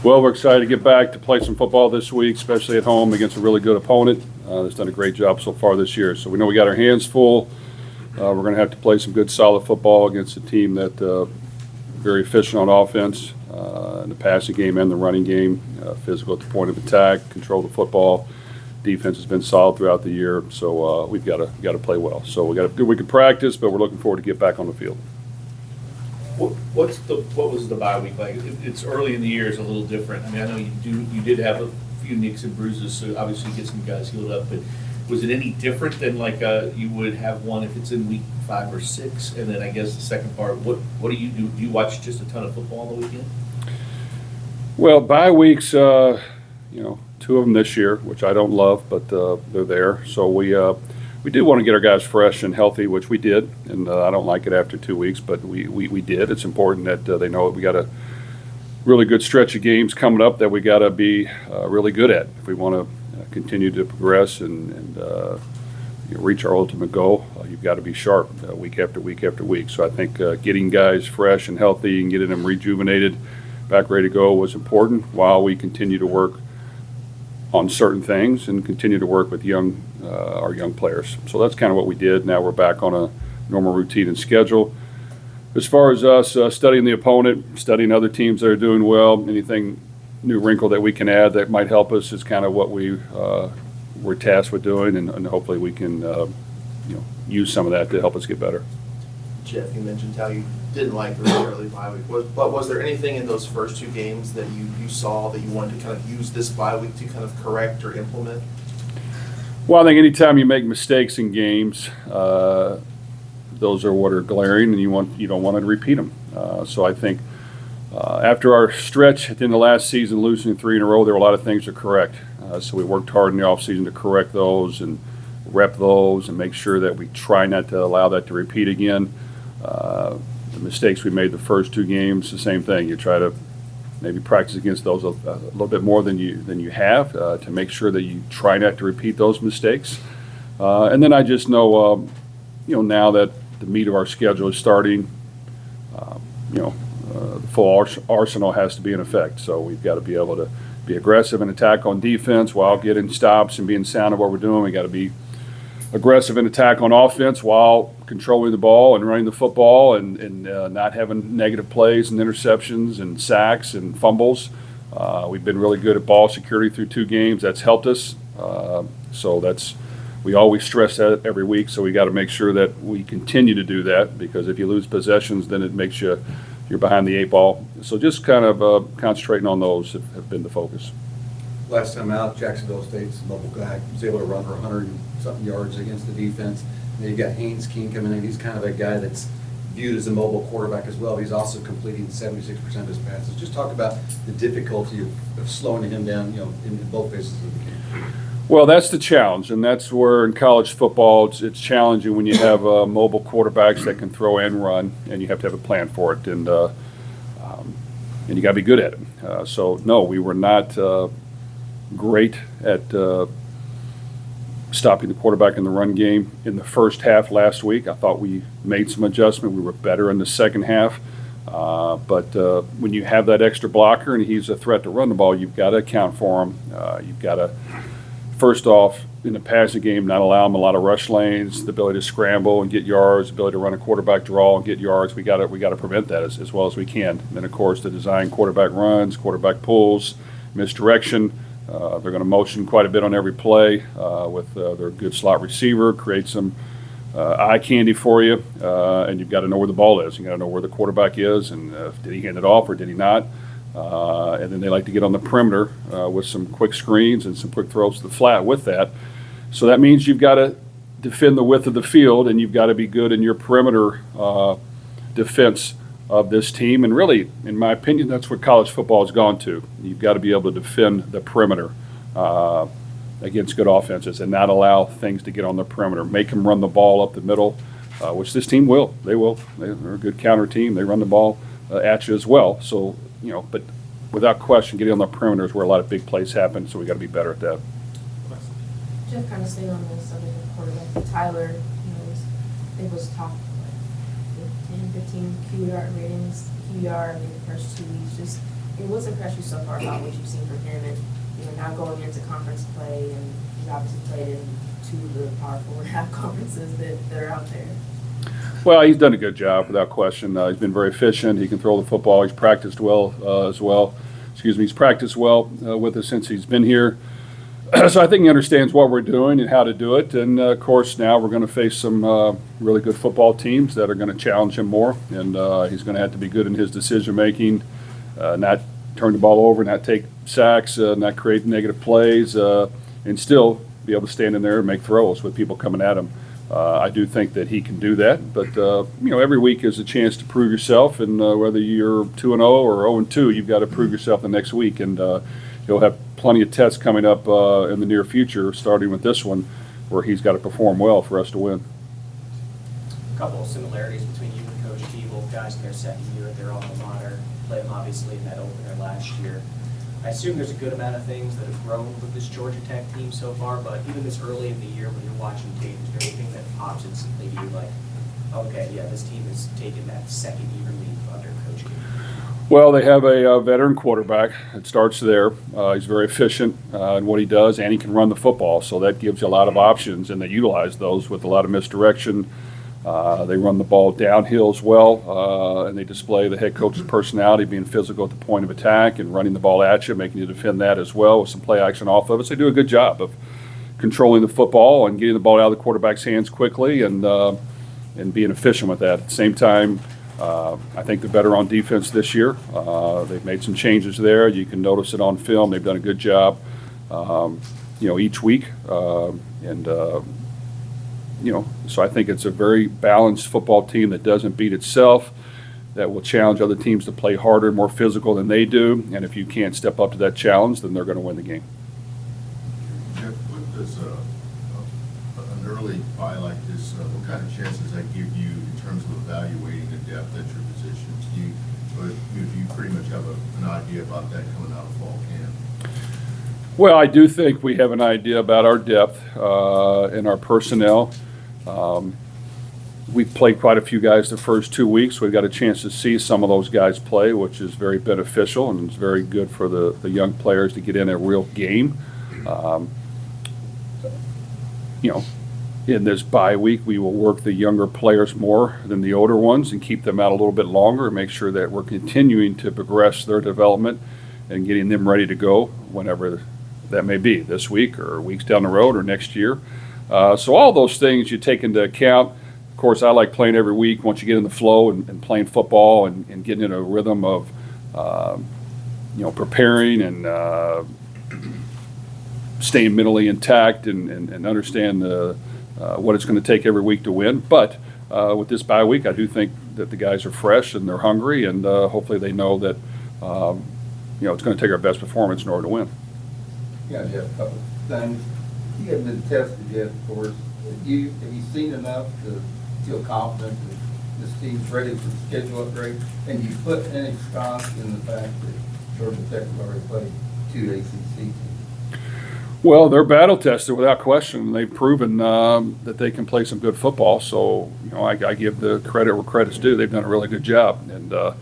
Well, we're excited to get back to play some football this week, especially at home against a really good opponent that's done a great job so far this year. So we know we got our hands full. We're going to have to play some good, solid football against a team that very efficient on offense, in the passing game and the running game, physical at the point of attack, control the football. Defense has been solid throughout the year, so we've got to play well. So we got a good week of practice, but we're looking forward to get back on the field. What was the bye week like? It's early in the year, it's a little different. I mean, I know you did have a few nicks and bruises, so obviously you get some guys healed up. But was it any different than like you would have one if it's in week 5 or 6? And then I guess the second part, what do you do? Do you watch just a ton of football on the weekend? Well, bye weeks, 2 of them this year, which I don't love, but they're there. So we do want to get our guys fresh and healthy, which we did, and I don't like it after 2 weeks, but we did. It's important that they know we got a really good stretch of games coming up that we got to be really good at if we want to continue to progress and reach our ultimate goal. You've got to be sharp week after week after week. So I think getting guys fresh and healthy and getting them rejuvenated, back ready to go was important while we continue to work on certain things and continue to work with our young players. So that's kind of what we did. Now we're back on a normal routine and schedule. As far as us studying the opponent, studying other teams that are doing well, anything new wrinkle that we can add that might help us is kind of what we're tasked with doing, and hopefully we can use some of that to help us get better. Jeff, you mentioned how you didn't like the really early bye week, but was there anything in those first 2 games that you saw that you wanted to kind of use this bye week to kind of correct or implement? Well, I think anytime you make mistakes in games, those are what are glaring, and you don't want to repeat them. So I think after our stretch at the end of last season, losing 3 in a row, there were a lot of things to correct. So we worked hard in the offseason to correct those and rep those and make sure that we try not to allow that to repeat again. The mistakes we made the first 2 games, the same thing. You try to maybe practice against those a little bit more than you have to make sure that you try not to repeat those mistakes. And then I just know, now that the meat of our schedule is starting, the full arsenal has to be in effect. So we've got to be able to be aggressive and attack on defense while getting stops and being sound of what we're doing. We got to be aggressive in attack on offense while controlling the ball and running the football and not having negative plays and interceptions and sacks and fumbles. We've been really good at ball security through 2 games. That's helped us. We always stress that every week, so we got to make sure that we continue to do that, because if you lose possessions, then it makes you're behind the 8 ball. So just kind of concentrating on those have been the focus. Last time out, Jacksonville State's mobile guy was able to run for 100-something yards against the defense. And then you got Haynes King coming in. He's kind of a guy that's viewed as a mobile quarterback as well. He's also completing 76% of his passes. Just talk about the difficulty of slowing him down, in both phases of the game. Well, that's the challenge, and that's where in college football it's challenging when you have mobile quarterbacks that can throw and run, and you have to have a plan for it, and you got to be good at it. So no, we were not great at stopping the quarterback in the run game in the first half last week. I thought we made some adjustment. We were better in the second half. But when you have that extra blocker and he's a threat to run the ball, you've got to account for him. You've got to, first off, in the passing game, not allow him a lot of rush lanes, the ability to scramble and get yards, the ability to run a quarterback draw and get yards. We got to prevent that as well as we can. And then, of course, to design quarterback runs, quarterback pulls, misdirection. They're going to motion quite a bit on every play with their good slot receiver, create some eye candy for you, and you've got to know where the ball is. You've got to know where the quarterback is, and did he hand it off or did he not? And then they like to get on the perimeter with some quick screens and some quick throws to the flat with that. So that means you've got to defend the width of the field, and you've got to be good in your perimeter defense of this team. And really, in my opinion, that's what college football has gone to. You've got to be able to defend the perimeter against good offenses and not allow things to get on the perimeter. Make them run the ball up the middle, which this team will. They will. They're a good counter team. They run the ball at you as well. So, but without question, getting on the perimeter is where a lot of big plays happen, so we got to be better at that. Jeff, kind of staying on the subject of quarterback, Tyler, it was top, 10, 15 QBR ratings, QBR in the first 2 weeks. Just What's impressed you so far about what you've seen from him, and now going into conference play, and he's obviously played in 2 of the Power 4.5 conferences that are out there? Well, he's done a good job without question. He's been very efficient. He can throw the football. He's practiced well as well. He's practiced well with us since he's been here. So I think he understands what we're doing and how to do it. And of course, now we're going to face some really good football teams that are going to challenge him more. And he's going to have to be good in his decision making, not turn the ball over, not take sacks, not create negative plays, and still be able to stand in there and make throws with people coming at him. I do think that he can do that, but every week is a chance to prove yourself, and whether you're 2-0 or 0-2, you've got to prove yourself the next week, and he'll have plenty of tests coming up in the near future, starting with this one, where he's got to perform well for us to win. A couple of similarities between you and Coach T, both guys in their second year at their alma mater, played them obviously in that opener last year. I assume there's a good amount of things that have grown with this Georgia Tech team so far, but even this early in the year when you're watching tape, is there anything that pops instantly to you like, okay, yeah, this team has taken that second year leap under Coach T? Well, they have a veteran quarterback. It starts there. He's very efficient in what he does, and he can run the football, so that gives you a lot of options, and they utilize those with a lot of misdirection. They run the ball downhill as well, and they display the head coach's personality, being physical at the point of attack and running the ball at you, making you defend that as well with some play action off of it. So they do a good job of controlling the football and getting the ball out of the quarterback's hands quickly and being efficient with that. At the same time, I think they're better on defense this year. They've made some changes there. You can notice it on film. They've done a good job, each week, so I think it's a very balanced football team that doesn't beat itself, that will challenge other teams to play harder, more physical than they do. And if you can't step up to that challenge, then they're going to win the game. Jeff, what does an early bye like this, what kind of chances does that give you in terms of evaluating the depth at your position? Do you pretty much have an idea about that coming out of fall camp? Well, I do think we have an idea about our depth and our personnel. We've played quite a few guys the first 2 weeks. We've got a chance to see some of those guys play, which is very beneficial, and it's very good for the young players to get in a real game. In this bye week, we will work the younger players more than the older ones and keep them out a little bit longer and make sure that we're continuing to progress their development and getting them ready to go whenever that may be, this week or weeks down the road or next year. So all those things you take into account. Of course, I like playing every week once you get in the flow and playing football and getting in a rhythm of, preparing and staying mentally intact and understand what it's going to take every week to win. But with this bye week, I do think that the guys are fresh and they're hungry, and hopefully they know that it's going to take our best performance in order to win. Yeah, Jeff, a couple of things. You haven't been tested yet, of course. Have you seen enough to feel confident that this team's ready for the schedule upgrade? And you put any stock in the fact that Georgia Tech has already played 2 ACC teams? Well, they're battle tested without question. They've proven that they can play some good football. So, I give the credit where credit's due. They've done a really good job. And the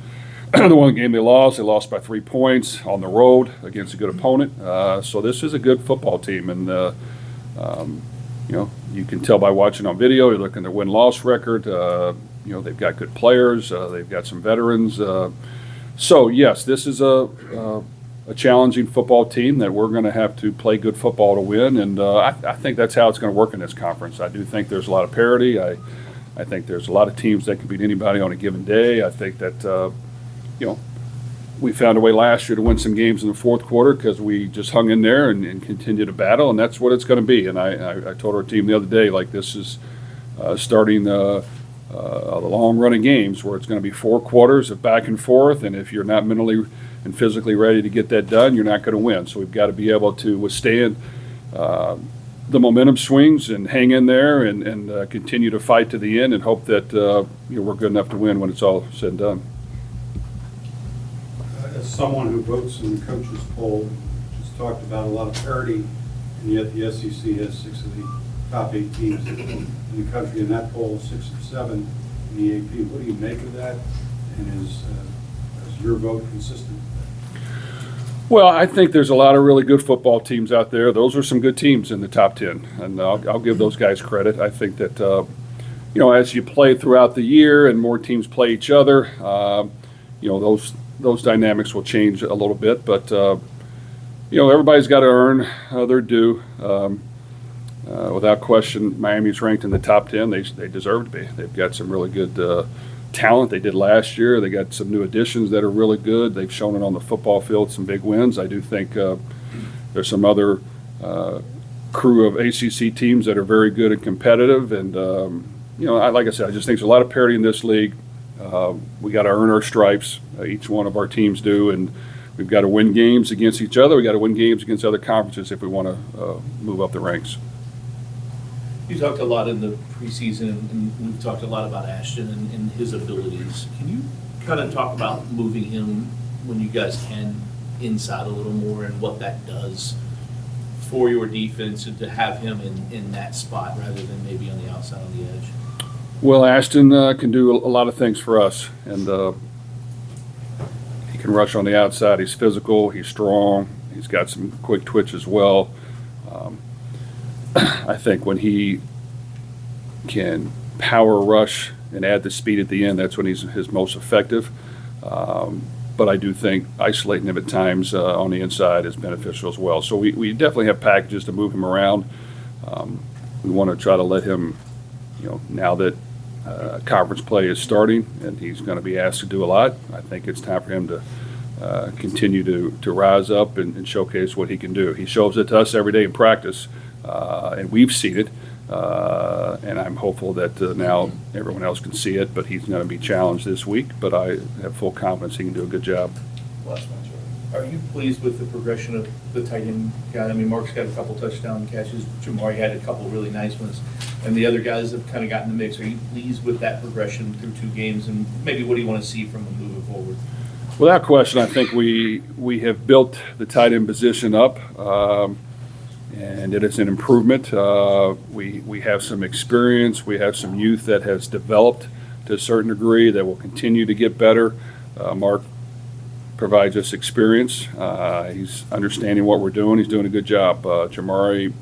one game they lost by 3 points on the road against a good opponent. So this is a good football team. And, you can tell by watching on video, you're looking at their win-loss record. They've got good players. They've got some veterans. So, yes, this is a challenging football team that we're going to have to play good football to win. And I think that's how it's going to work in this conference. I do think there's a lot of parity. I think there's a lot of teams that can beat anybody on a given day. I think that, we found a way last year to win some games in the fourth quarter because we just hung in there and continued to battle, and that's what it's going to be. And I told our team the other day, like, this is starting the long run of games where it's going to be 4 quarters of back and forth, and if you're not mentally and physically ready to get that done, you're not going to win. So we've got to be able to withstand the momentum swings and hang in there and continue to fight to the end and hope that we're good enough to win when it's all said and done. As someone who votes in the coaches poll, just talked about a lot of parity, and yet the SEC has 6 of the top 8 teams in the country in that poll, 6 of 7 in the AP. What do you make of that? And is your vote consistent with that? Well, I think there's a lot of really good football teams out there. Those are some good teams in the top 10, and I'll give those guys credit. I think that, as you play throughout the year and more teams play each other, those dynamics will change a little bit. But, everybody's got to earn their due. Without question, Miami's ranked in the top 10. They deserve to be. They've got some really good talent. They did last year. They got some new additions that are really good. They've shown it on the football field, some big wins. I do think there's some other crew of ACC teams that are very good and competitive. And, like I said, I just think there's a lot of parity in this league. We got to earn our stripes. Each one of our teams do. And we've got to win games against each other. We've got to win games against other conferences if we want to move up the ranks. You talked a lot in the preseason, and we've talked a lot about Ashton and his abilities. Can you kind of talk about moving him when you guys can inside a little more and what that does for your defense and to have him in that spot rather than maybe on the outside on the edge? Well, Ashton can do a lot of things for us, and he can rush on the outside. He's physical, he's strong, he's got some quick twitch as well. I think when he can power rush and add the speed at the end, that's when he's his most effective. But I do think isolating him at times on the inside is beneficial as well. So we definitely have packages to move him around. We want to try to let him, now that conference play is starting and he's going to be asked to do a lot, I think it's time for him to continue to rise up and showcase what he can do. He shows it to us every day in practice. And we've seen it, and I'm hopeful that now everyone else can see it, but he's going to be challenged this week, but I have full confidence he can do a good job. Last match. Are you pleased with the progression of the tight end guy? I mean, Mark's got a couple touchdown catches, Jamari had a couple really nice ones, and the other guys have kind of gotten in the mix. Are you pleased with that progression through 2 games, and maybe what do you want to see from him moving forward? Without question, I think we have built the tight end position up. And it is an improvement. We have some experience. We have some youth that has developed to a certain degree that will continue to get better. Mark provides us experience. He's understanding what we're doing. He's doing a good job. Jamari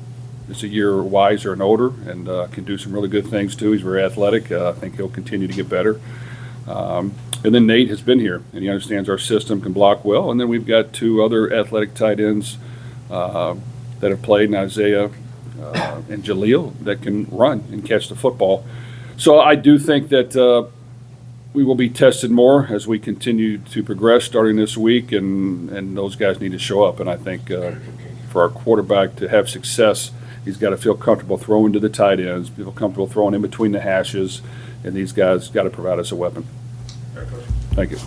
is a year wiser and older and can do some really good things too. He's very athletic. I think he'll continue to get better. And then Nate has been here and he understands our system, can block well. And then we've got 2 other athletic tight ends that have played in Isaiah and Jaleel that can run and catch the football. So I do think that we will be tested more as we continue to progress starting this week, and those guys need to show up. And I think for our quarterback to have success, he's got to feel comfortable throwing to the tight ends, feel comfortable throwing in between the hashes, and these guys got to provide us a weapon. Thank you.